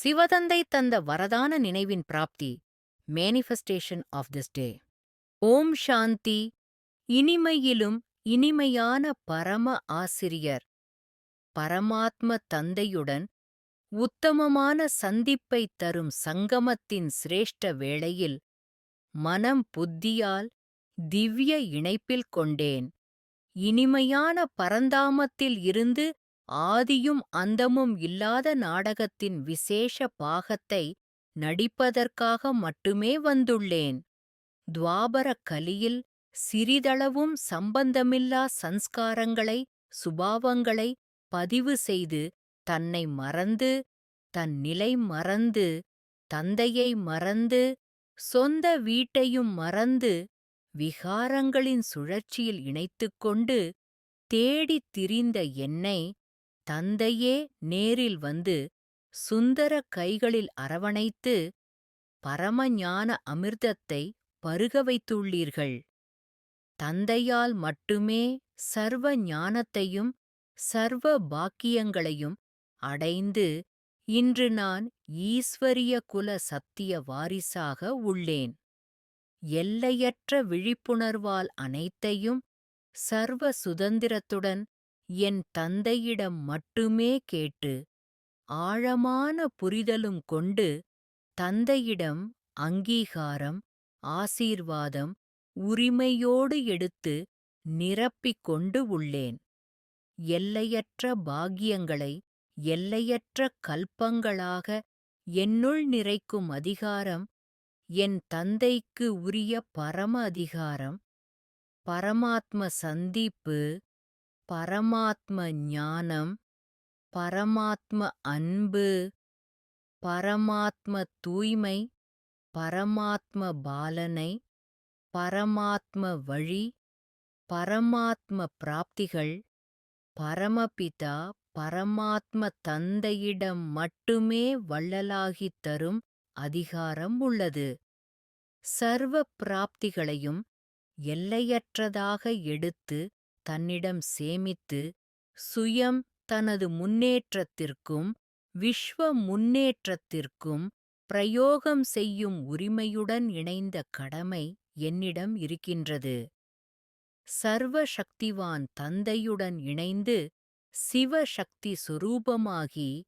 சிவதந்தை தந்த வரதான நினைவின் பிராப்தி. Manifestation of this day. ஓம் சாந்தி. இனிமையிலும் இனிமையான பரம ஆசிரியர் பரமாத்ம தந்தையுடன் உத்தமமான சந்திப்பைத் தரும் சங்கமத்தின் சிரேஷ்ட வேளையில் மனம் புத்தியால் திவ்ய இணைப்பில் கொண்டேன். இனிமையான பரந்தாமத்தில் இருந்து ஆதியும் அந்தமும் இல்லாத நாடகத்தின் விசேஷ பாகத்தை நடிப்பதற்காக மட்டுமே வந்துள்ளேன். துவாபர கலியில் சிறிதளவும் சம்பந்தமில்லா சன்ஸ்காரங்களை சுபாவங்களை பதிவு செய்து தன்னை மறந்து தன் நிலை மறந்து தந்தையை மறந்து சொந்த வீட்டையும் மறந்து விகாரங்களின் சுழற்சியில் இணைத்துக்கொண்டு தேடித் திரிந்த என்னை தந்தையே நேரில் வந்து சுந்தர கைகளில் அரவணைத்து பரமஞான அமிர்தத்தை பருக வைத்துள்ளீர்கள். தந்தையால் மட்டுமே சர்வ ஞானத்தையும் சர்வ பாக்கியங்களையும் அடைந்து இன்று நான் ஈஸ்வரிய குல சத்திய வாரிசாக உள்ளேன். எல்லையற்ற விழிப்புணர்வால் அனைத்தையும் சர்வ சுதந்திரத்துடன் என் தந்தையிடம் மட்டுமே கேட்டு ஆழமான புரிதலும் கொண்டு தந்தையிடம் அங்கீகாரம் ஆசீர்வாதம் உரிமையோடு எடுத்து நிரப்பிக் கொண்டு உள்ளேன். எல்லையற்ற பாக்கியங்களை எல்லையற்ற கல்பங்களாக என்னுள் நிறைக்கும் அதிகாரம் என் தந்தைக்கு உரிய பரம அதிகாரம். பரமாத்ம சந்திப்பு, பரமாத்ம ஞானம், பரமாத்ம அன்பு, பரமாத்ம தூய்மை, பரமாத்ம பாலனை, பரமாத்ம வழி, பரமாத்ம பிராப்திகள் பரமபிதா பரமாத்ம தந்தையிடம் மட்டுமே வள்ளலாகித் தரும் அதிகாரம் உள்ளது. சர்வ பிராப்திகளையும் எல்லையற்றதாக எடுத்து தன்னிடம் சேமித்து சுயம் தனது முன்னேற்றத்திற்கும் விஸ்வ முன்னேற்றத்திற்கும் பிரயோகம் செய்யும் உரிமையுடன் இணைந்த கடமை என்னிடம் இருக்கின்றது. சர்வ சக்திவான் தந்தையுடன் இணைந்து சிவசக்தி சொரூபமாகி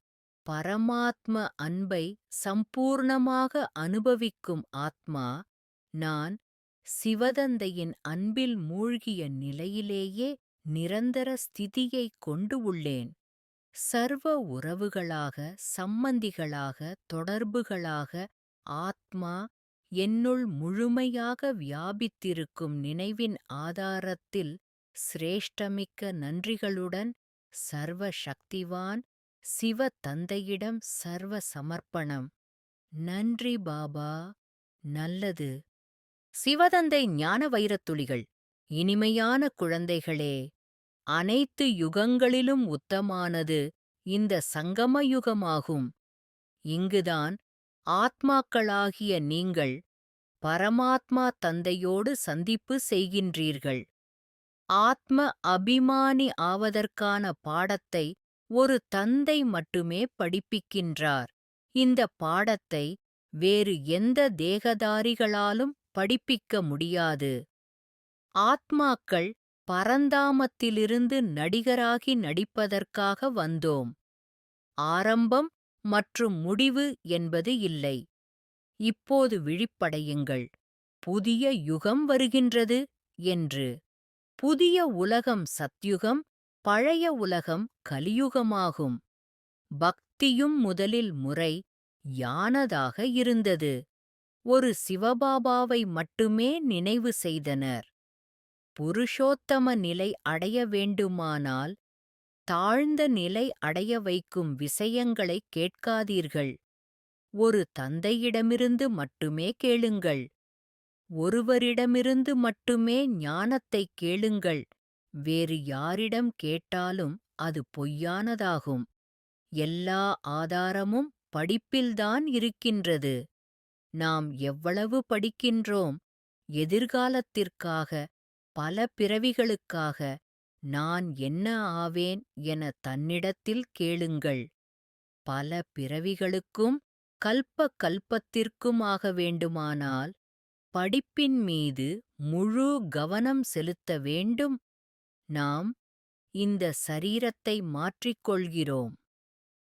பரமாத்ம அன்பை சம்பூர்ணமாக அனுபவிக்கும் ஆத்மா நான். சிவதந்தையின் அன்பில் மூழ்கிய நிலையிலேயே நிரந்தர ஸ்திதியைக் கொண்டு உள்ளேன். சர்வ உறவுகளாக சம்பந்திகளாக தொடர்புகளாக ஆத்மா என்னுள் முழுமையாக வியாபித்திருக்கும் நினைவின் ஆதாரத்தில் சிரேஷ்டமிக்க நன்றிகளுடன் சர்வ சக்திவான் சிவ தந்தையிடம் சர்வ சமர்ப்பணம். நன்றி பாபா. நல்லது. சிவதந்தை ஞான வைரத்துளிகள். இனிமையான குழந்தைகளே, அனைத்து யுகங்களிலும் உத்தமானது இந்த சங்கம யுகமாகும். இங்குதான் ஆத்மாக்களாகிய நீங்கள் பரமாத்மா தந்தையோடு சந்திப்பு செய்கின்றீர்கள். ஆத்ம அபிமானி ஆவதற்கான பாடத்தை ஒரு தந்தை மட்டுமே படிப்பிக்கின்றார். இந்த பாடத்தை வேறு எந்த தேகதாரிகளாலும் படிப்பிக்க முடியாது. ஆத்மாக்கள் பரந்தாமத்திலிருந்து நடிகராகி நடிப்பதற்காக வந்தோம். ஆரம்பம் மற்றும் முடிவு என்பது இல்லை. இப்போது விழிப்படையுங்கள், புதிய யுகம் வருகின்றது என்று. புதிய உலகம் சத்யுகம், பழைய உலகம் கலியுகமாகும். பக்தியும் முதலில் முறை யானதாக இருந்தது. ஒரு சிவபாபாவை மட்டுமே நினைவு செய்தனர். புருஷோத்தம நிலை அடைய வேண்டுமானால் தாழ்ந்த நிலை அடைய வைக்கும் விஷயங்களைக் கேட்காதீர்கள். ஒரு தந்தையிடமிருந்து மட்டுமே கேளுங்கள். ஒருவரிடமிருந்து மட்டுமே ஞானத்தைக் கேளுங்கள். வேறு யாரிடம் கேட்டாலும் அது பொய்யானதாகும். எல்லா ஆதாரமும் படிப்பில்தான் இருக்கின்றது. நாம் எவ்வளவு படிக்கின்றோம்? எதிர்காலத்திற்காக, பல பிறவிகளுக்காக நான் என்ன ஆவேன் என தன்னிடத்தில் கேளுங்கள். பல பிறவிகளுக்கும் கல்ப கல்பத்திற்குமாக வேண்டுமானால் படிப்பின் மீது முழு கவனம் செலுத்த வேண்டும். நாம் இந்த சரீரத்தை மாற்றிக்கொள்கிறோம்.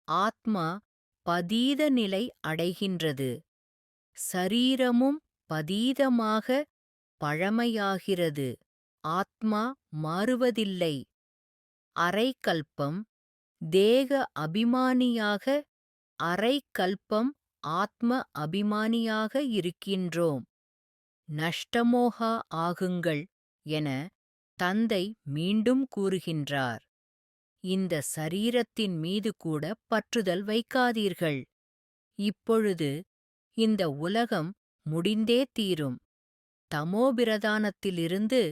ஆத்மா பதீத நிலை அடைகின்றது. சரீரமும் பதீதமாக பழமையாகிறது. ஆத்மா மாறுவதில்லை. அரை கல்பம் தேக அபிமானியாக, அரை கல்பம் ஆத்ம அபிமானியாக இருக்கின்றோம். நஷ்டமோகா ஆகுங்கள் என தந்தை மீண்டும் கூறுகின்றார். இந்த சரீரத்தின் மீது கூட பற்றுதல் வைக்காதீர்கள். இப்பொழுது இந்த உலகம் முடிந்தே தீரும். தமோபிரதானத்திலிருந்து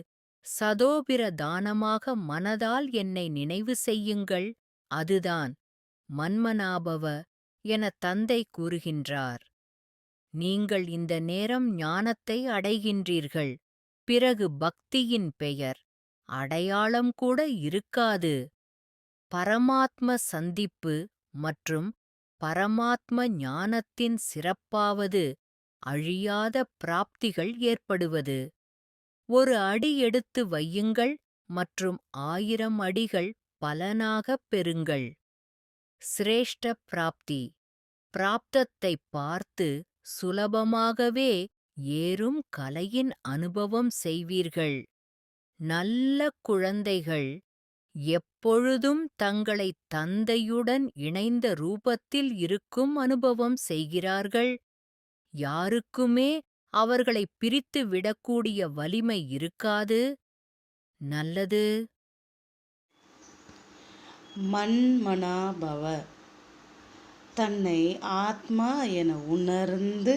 சதோபிரதானமாக மனதால் என்னை நினைவு செய்யுங்கள். அதுதான் மன்மனாபவ என தந்தை கூறுகின்றார். நீங்கள் இந்த நேரம் ஞானத்தை அடைகின்றீர்கள். பிறகு பக்தியின் பெயர் அடையாளம் கூட இருக்காது. பரமாத்ம சந்திப்பு மற்றும் பரமாத்ம ஞானத்தின் சிறப்பாவது அழியாத பிராப்திகள் ஏற்படுவது. ஒரு அடி எடுத்து வையுங்கள் மற்றும் 1000 அடிகள் பலனாகப் பெறுங்கள். சிரேஷ்ட பிராப்தி பிராப்தத்தைப் பார்த்து சுலபமாகவே ஏறும் கலையின் அனுபவம் செய்வீர்கள். நல்ல குழந்தைகள் எப்பொழுதும் தங்களை தந்தையுடன் இணைந்த ரூபத்தில் இருக்கும் அனுபவம் செய்கிறார்கள். யாருக்குமே அவர்களை பிரித்து விடக்கூடிய வலிமை இருக்காது. நல்லது. மன்மனாபவ தன்னை ஆத்மா என உணர்ந்து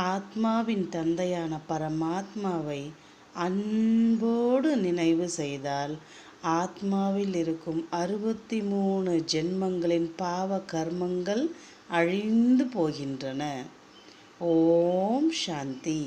ஆத்மாவின் தந்தையான பரமாத்மாவை அன்போடு நினைவு செய்தால் ஆத்மாவில் இருக்கும் 63 ஜென்மங்களின் பாவ கர்மங்கள் அழிந்து போகின்றன. ஓம் சாந்தி.